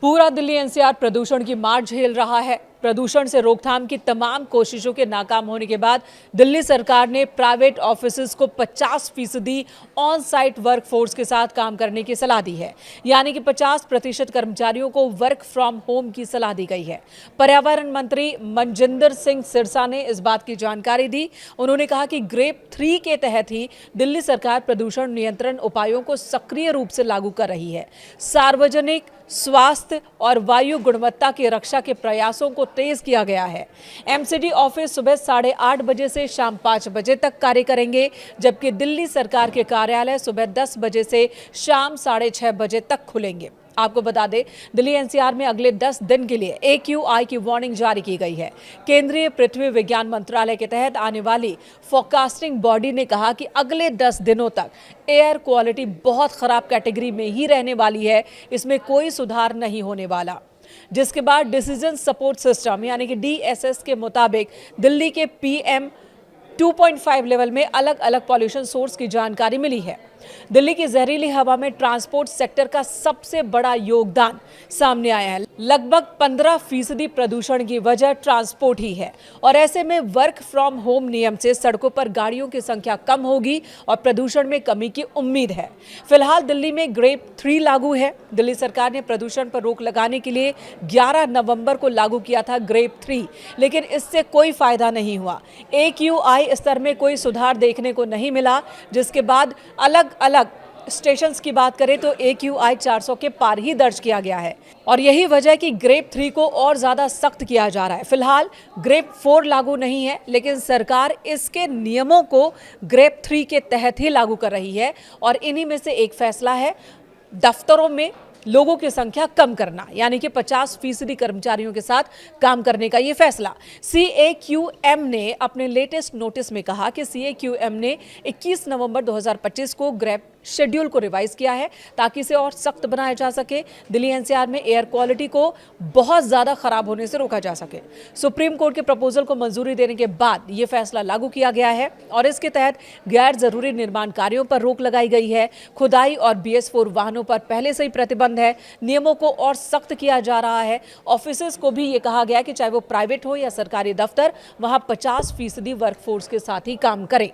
पूरा दिल्ली एनसीआर प्रदूषण की मार झेल रहा है। प्रदूषण से रोकथाम की तमाम कोशिशों के नाकाम होने के बाद दिल्ली सरकार ने प्राइवेट ऑफिसेज को 50% ऑन साइट वर्क फोर्स के साथ काम करने की सलाह दी है। यानी कि 50% कर्मचारियों को वर्क फ्रॉम होम की सलाह दी गई है। पर्यावरण मंत्री मनजिंदर सिंह सिरसा ने इस बात की जानकारी दी। उन्होंने कहा कि ग्रेप 3 के तहत ही दिल्ली सरकार प्रदूषण नियंत्रण उपायों को सक्रिय रूप से लागू कर रही है। सार्वजनिक स्वास्थ्य और वायु गुणवत्ता की रक्षा के प्रयासों को तेज किया गया है। एमसीडी ऑफिस सुबह 8:30 बजे से शाम 5 बजे तक कार्य करेंगे, जबकि दिल्ली सरकार के कार्यालय सुबह 10 बजे से शाम 6:30 बजे तक खुलेंगे। आपको बता दें, दिल्ली एनसीआर में अगले 10 दिन के लिए AQI की वार्निंग जारी की गई है। केंद्रीय पृथ्वी विज्ञान मंत्रालय के तहत आने वाली फोरकास्टिंग बॉडी ने कहा कि अगले 10 दिनों तक एयर क्वालिटी बहुत खराब कैटेगरी में ही रहने वाली है, इसमें कोई सुधार नहीं होने वाला। जिसके बाद डिसीजन सपोर्ट सिस्टम यानी कि DSS के मुताबिक दिल्ली के PM 2.5 लेवल में अलग अलग पॉल्यूशन सोर्स की जानकारी मिली है। दिल्ली की जहरीली हवा में ट्रांसपोर्ट सेक्टर का सबसे बड़ा योगदान सामने आया है। लगभग 15% प्रदूषण की वजह ट्रांसपोर्ट ही है और ऐसे में वर्क फ्रॉम होम नियम से सड़कों पर गाड़ियों की संख्या कम होगी और प्रदूषण में कमी की उम्मीद है। फिलहाल दिल्ली में ग्रेप 3 लागू है। दिल्ली सरकार ने प्रदूषण पर रोक लगाने के लिए 11 नवंबर को लागू किया था ग्रेप 3, लेकिन इससे कोई फायदा नहीं हुआ। AQI स्तर में कोई सुधार देखने को नहीं मिला, जिसके बाद अलग स्टेशंस की बात करें तो AQI 400 के पार ही दर्ज किया गया है और यही वजह है कि ग्रेप 3 को और ज्यादा सख्त किया जा रहा है। फिलहाल ग्रेप 4 लागू नहीं है, लेकिन सरकार इसके नियमों को ग्रेप 3 के तहत ही लागू कर रही है और इन्हीं में से एक फैसला है दफ्तरों में लोगों की संख्या कम करना, यानी कि 50% कर्मचारियों के साथ काम करने का ये फैसला। CAQM ने अपने लेटेस्ट नोटिस में कहा कि CAQM ने 21 नवंबर 2025 को ग्रेप शेड्यूल को रिवाइज किया है ताकि इसे और सख्त बनाया जा सके। दिल्ली एनसीआर में एयर क्वालिटी को बहुत ज्यादा खराब होने से रोका जा सके। सुप्रीम कोर्ट के प्रपोजल को मंजूरी देने के बाद यह फैसला लागू किया गया है और इसके तहत गैर जरूरी निर्माण कार्यों पर रोक लगाई गई है। खुदाई और BS4 वाहनों पर पहले से ही प्रतिबंध है। नियमों को और सख्त किया जा रहा है। ऑफिसेज को भी ये कहा गया कि चाहे वो प्राइवेट हो या सरकारी दफ्तर, वहां 50% वर्कफोर्स के साथ ही काम करें।